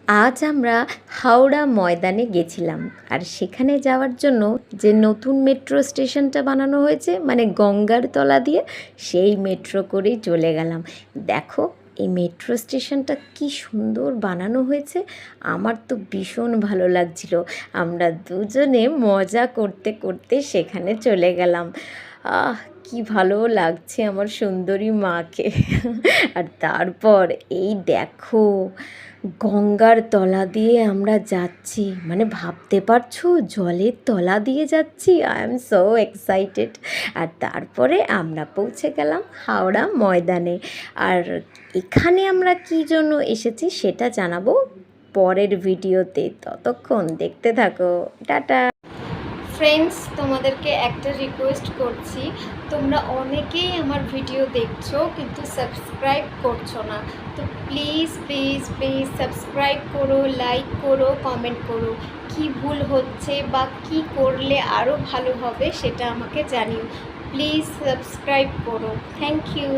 আজ আমরা হাওড়া ময়দানে গেছিলাম। আর সেখানে যাওয়ার জন্য যে নতুন মেট্রো স্টেশনটা বানানো হয়েছে মানে গঙ্গার তলা দিয়ে, সেই মেট্রো করেই চলে গেলাম। দেখো এই মেট্রো স্টেশনটা কি সুন্দর বানানো হয়েছে, আমার তো ভীষণ ভালো লাগছিল। আমরা দুজনে মজা করতে করতে সেখানে চলে গেলাম। কি ভালো লাগছে আমার সুন্দরী মাকে। আর তারপর এই দেখো গঙ্গার তলা দিয়ে আমরা যাচ্ছি, মানে ভাবতে পারছো জলের তলা দিয়ে যাচ্ছি। I am so excited. আর তারপরে আমরা পৌঁছে গেলাম হাওড়া ময়দানে। আর এখানে আমরা কী জন্য এসেছি সেটা জানাবো পরের ভিডিওতে, ততক্ষণ দেখতে থাকো। টাটা ফ্রেন্ডস, তোমাদেরকে একটা রিকোয়েস্ট করছি, তোমরা অনেকেই আমার ভিডিও দেখছো কিন্তু সাবস্ক্রাইব করছো না। তো প্লিজ প্লিজ প্লিজ সাবস্ক্রাইব করো, লাইক করো, কমেন্ট করো। কি ভুল হচ্ছে বা কি করলে আরও ভালো হবে সেটা আমাকে জানিও। প্লিজ সাবস্ক্রাইব করো। Thank you.